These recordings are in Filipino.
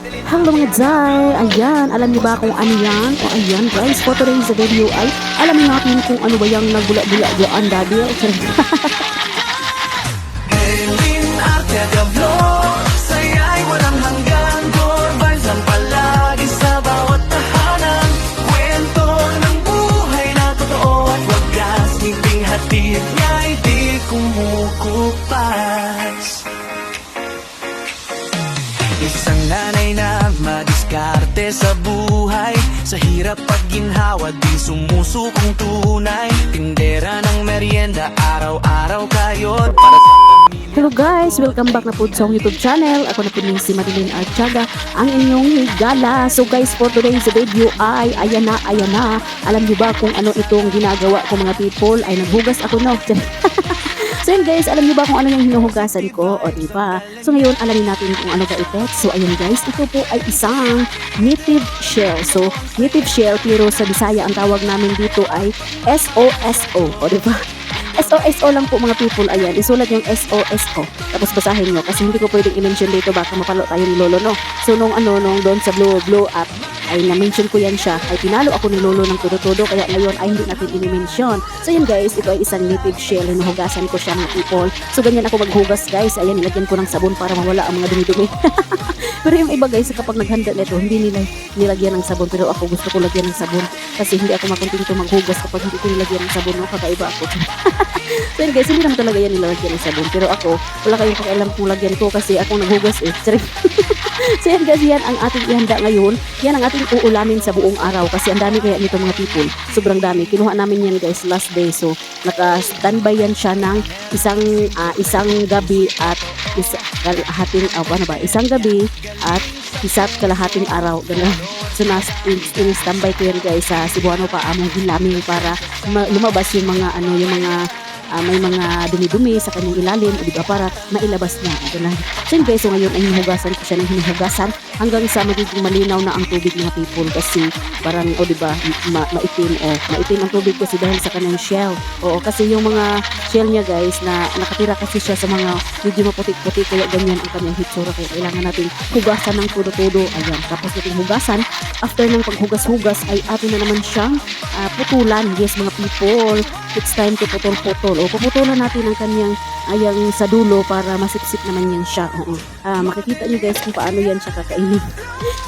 Hello mga Jai! Ayan, alam niyo ba kung ano yan? O ayan guys, for today's video ay alamin natin kung ano ba yung nagbula-bula dyan, daddy. Helin Arte de Vlog, saya'y walang hanggan. Core vibes lang palagi sa bawat tahanan. Kwento ng buhay na totoo at wagas. Ngiping hatid niya'y di kumukupas. Isang nanay na madiskarte sa buhay. Sa hirap at ginhawa di sumusukong tunay. Tindera ng merienda, araw-araw kayod para sa pamilya. Hello guys! Welcome back na po sa YouTube channel. Ako na po din si Marilyn Archaga, ang inyong higala. So guys, for today's video ay ayan na. Alam niyo ba kung ano itong ginagawa ko mga people? Ay naghugas ako no. So yun guys, alam niyo ba kung ano yung hinuhugasan ko? O diba? So ngayon, alamin natin kung ano ba ito. So ayun guys, ito po ay isang native shell. So native shell, pero sa Bisaya ang tawag namin dito ay SOSO. O diba? SOSO lang po mga people. Ayan, isulat yung SOSO. Tapos basahin nyo kasi hindi ko pwedeng i-mention dito baka mapalo tayo ni Lolo no. So nung doon sa blow up ay na-mention ko yan siya. Ay pinalo ako ni Lolo ng todo-todo kaya ngayon ay hindi natin i-mention. So yun guys, ito ay isang native shell. Hinuhugasan ko siya mga people. So ganyan ako maghugas guys. Ayan, nilagyan ko ng sabon para mawala ang mga dumi-dumi. Pero yung iba guys, kapag naghanda nito, hindi nila nilagyan ng sabon. Pero ako gusto ko lagyan ng sabon kasi hindi ako makuntinto maghugas kapag hindi ko nilagyan ng sabon. No? Kakaiba ako. So yun guys, hindi naman talaga yan nilalagyan ng sabon. Pero ako, wala kayong pakialam kung lagyan ko kasi ako naghugas eh. So yan guys, yan ang ating ihanda ngayon. Yan ang ating uulamin sa buong araw kasi ang dami kaya nito mga people. Sobrang dami. Kinuha namin yan guys last day. So naka-standby yan siya ng isang gabi at isang gabi at isa't kalahating araw. Ganun. So in-standby ko yan guys sa Cebuano pa among ginaming para lumabas yung mga may mga dumi-dumi sa kanyang ilalim o diba para mailabas niya. Ito na. So yun guys, so ngayon ay hinuhugasan ko siya ng hinuhugasan hanggang sa magiging malinaw na ang tubig mga people kasi parang o diba maitim ang tubig kasi dahil sa kanyang shell. Oo, kasi yung mga shell niya guys na nakatira kasi siya sa mga medyo maputik-putik kaya ganyan ang kanyang hitsura kaya kailangan natin hugasan ng todo-todo. Ayan, tapos natin hugasan. After ng paghugas-hugas ay atin na naman siyang putulan. Yes mga people, it's time to putol-putol. O puputulan natin ang kanyang ayang sa dulo para masipsip naman yan siya. Makikita nyo guys kung paano yan siya kakainin.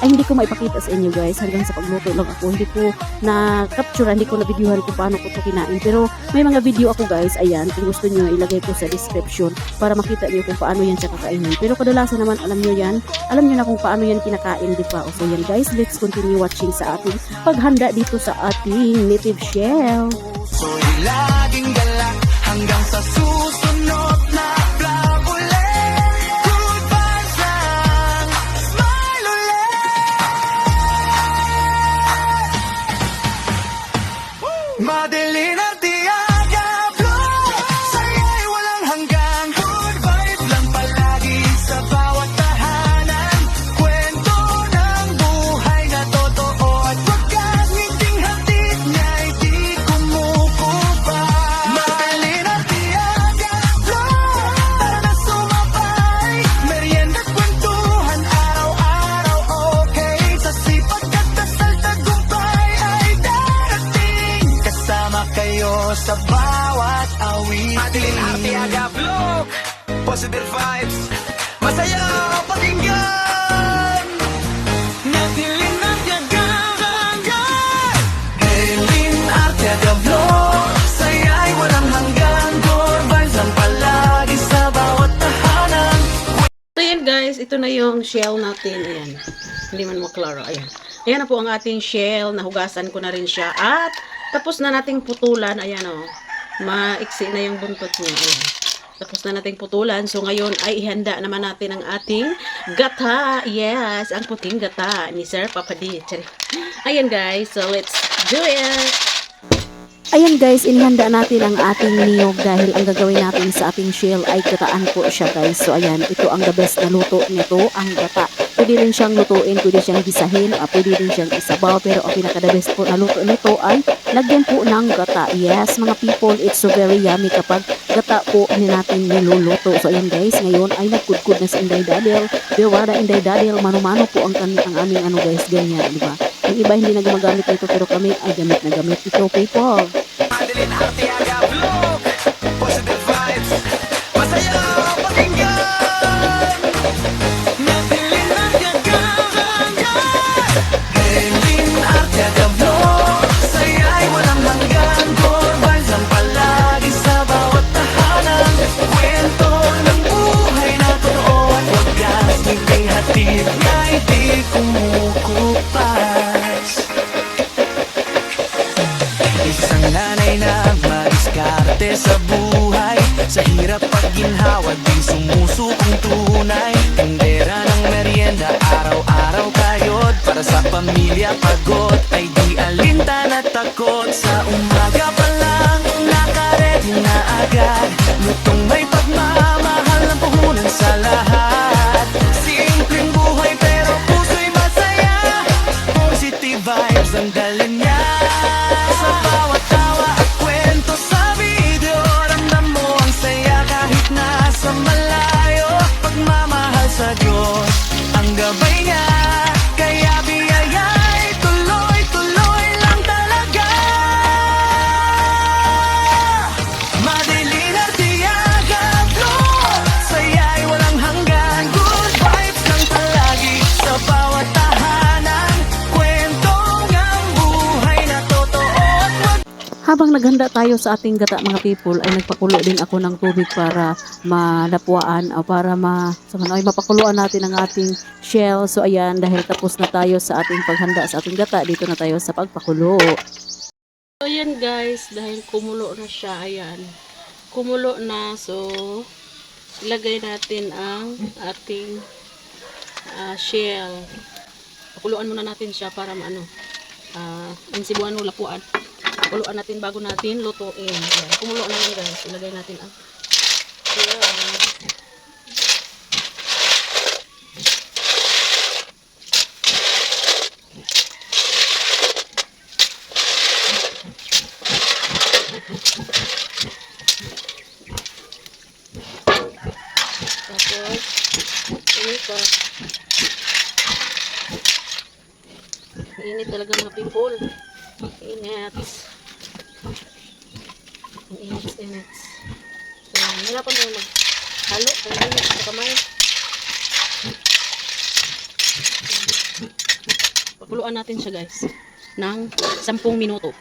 Ay hindi ko maipakita sa inyo guys hanggang sa pagluto lang ako. Hindi ko na-capture, hindi ko na-videohan kung paano ko ito kinain. Pero may mga video ako guys, ayan, kung gusto nyo ilagay ko sa description para makita nyo kung paano yan siya kakainin. Pero kadalasan naman alam nyo yan, alam nyo na kung paano yan kinakain, di ba? So yan guys, let's continue watching sa ating paghanda dito sa ating native shell. So'y laging galak hanggang sa susunod na vlog ulit. Good vibes lang, smile ulit. Madeline Arteaga Vlog, saya'y walang hanggang. Good vibes lang palagi sa bawat tahanan. Kwento ng buhay na totoo at wagas. Ngiting hatid niya'y di kumukupas. Madeline Arteaga Vlog, tara na sumabay. Merienda at kwentuhan araw-araw, okay. Sa sipag at dasal tagumpay ay darating. Kasama kayo sa bawat awitin. Madeline Arteaga Vlog, positive vibes, masaya pakinggan. Madeline Arteaga Vlog, Helin Arteaga Vlog, saya'y walang hanggan. Core vibes lang palagi sa bawat tahanan. So yan guys, ito na yung shell natin. Ayan. Hindi man maklaro. Ayan. Ayan na po ang ating shell. Nahugasan ko na rin siya. At tapos na nating putulan. Ayan o. Maiksi na yung buntot niya. Ayan. Tapos na nating putulan. So ngayon ay ihanda naman natin ang ating gata. Yes, ang puting gata ni Sir Papa D. Ayan guys. So let's do it. Ayan guys, inihanda natin ang ating niyog dahil ang gagawin natin sa ating shell ay gataan po siya guys. So ayan, ito ang the best na luto nito, ang gata. Diba pwede rin siyang lutuin, pwede siyang gisahin, pwede rin siyang isabaw. Pero ang pinaka-the best po na luto nito ay lagyan po ng gata. Yes, mga people, it's so very yummy kapag gata po natin niluluto. So ayan guys, ngayon ay nagkudkud na si Inday Dadel. Bewara Inday Dadel, mano-mano po ang aming ano guys, ganyan, di ba? Yung iba hindi na gumagamit nito pero kami ay gamit na gamit ito, people. Madeline Arteaga Vlog, positive vibes, masaya pakinggan. Madeline Arteaga, Madeline Arteaga Vlog, saya'y walang hanggan. Core vibes ang palagi sa bawat tahanan. Kwento ng buhay na totoo at wagas, hindi hatid na hindi kumukupas. Isang nanay na madiskarte sa buhay, sa hirap pag ginhawa di sumusukong tunay. Tindera ng merienda, araw-araw kayod, para sa pamilya pagod, ay di alintan at takot. Sa umaga pa lang, nakaredy na agad, lutong may pagmamahal ng puhunan sa lahat. Simpleng buhay pero puso'y masaya, positive vibes ang dalhin niya. Sa bawat tawa at kwento sa video, ramdam mo ang saya kahit nasa malayo. Pagmamahal sa Diyos ang gabay niya, kaya biyaya'y tuloy-tuloy lang talaga. Madeline Arteaga Vlog, saya'y walang hanggan. Good vibes lang palagi sa bawat tahanan. Kwentong ang buhay na totoo at wag. Habang naghanda tayo sa ating gata mga people, ay nagpakulo din ako ng tubig para malapwaan o para mapakuluan natin ang ating shell. So ayan, dahil tapos na tayo sa ating paghanda sa ating gata, dito na tayo sa pagpakulo. So ayan guys, dahil kumulo na siya, ayan. Kumulo na, so ilagay natin ang ating shell. Pakuluan muna natin siya para ang sibuano lapuan. Pakuluan natin bago natin lutuin. Ayan, kumulo na yan guys, ilagay natin ang shell. Tapos, init pa. Init talaga mga people. Init. Init. So, hirapan tayo maghalo. Kaya init sa kamay. Pakuluan natin siya guys ng 10 minuto.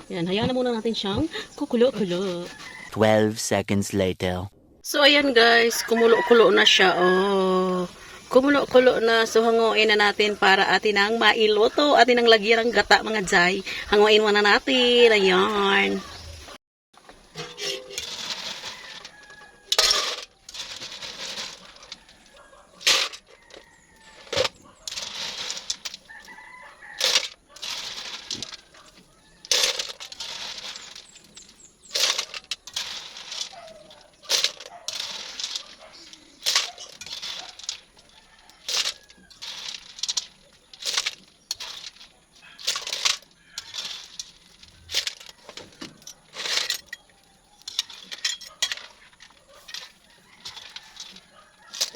Yan, hayaan na muna natin siyang kukulo-kulo. 12 seconds later. So, ayan guys, kumulo-kulo na siya. Oh, kumulo-kulo na. So, hanguin na natin para atin ang mailuto. Atin ang lagyan ng gata mga jay. Hanguin muna natin. Ayan.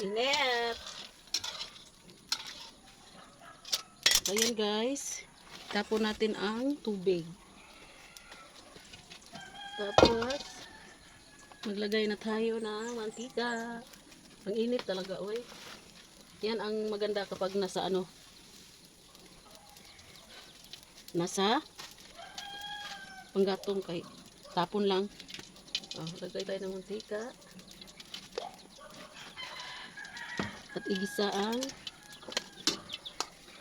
Init. Ayan guys. Tapon natin ang tubig. Tapos, maglagay na tayo ng mantika. Ang init talaga, oy. Yan ang maganda kapag nasa nasa panggatong kay tapon lang. Oh, lagay tayo ng mantika. At igisa ang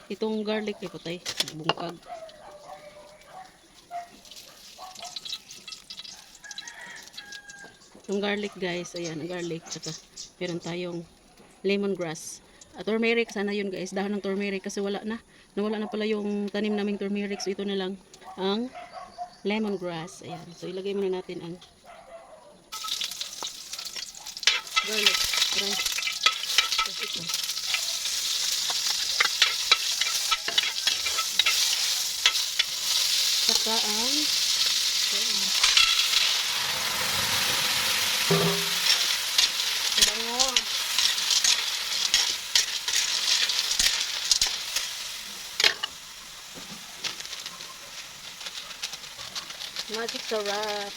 itong garlic ay patay, bungkag. Itong garlic guys, ayan, ang garlic. Tsaka meron tayong lemongrass. At turmeric, sana yun guys, dahon ng turmeric kasi wala na. Nawala na pala yung tanim naming turmeric. So ito na lang ang lemongrass. Ayan, so ilagay muna natin ang Garlic. Rice. Tapos ito. Saka ang bango. Magic sarap.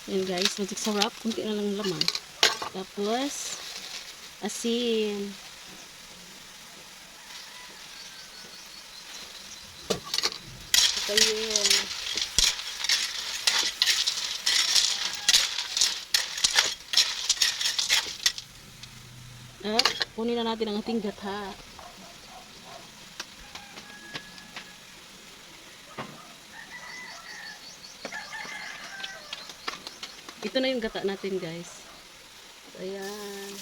Yan guys, magic sarap. Kunti na lang laman. Tapos, asin. Patayin. At, kunin na natin ang ating gata. Ito na yung gata natin guys. Ayan.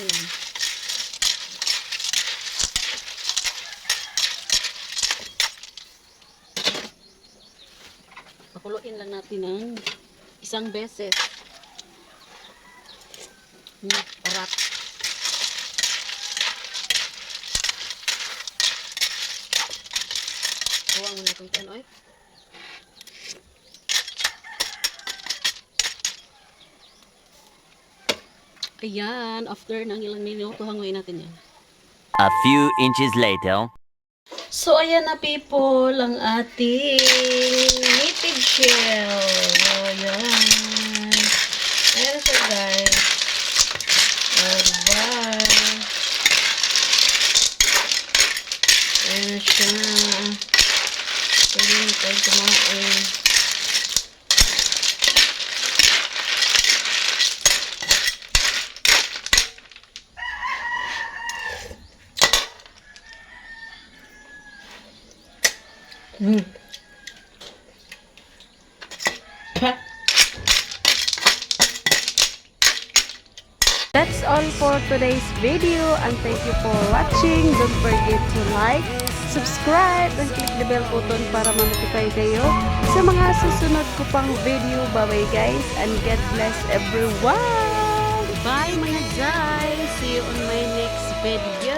Ayan. Pakuluin lang natin ng isang beses. Parat. Huwag mo na itong ano eh. Ayan, after ng ilang minuto, hanguin natin yan. A few inches later. So, ayan na people, ang ating native shell. Ayan. Ayan siya guys. Bye-bye. Ayan na siya. Pwede na tayo kumain. That's all for today's video and thank you for watching. Don't forget to like, subscribe, and click the bell button para ma-notify kayo sa mga susunod ko pang video. Bye-bye guys and God bless everyone! Bye mga guys! See you on my next video!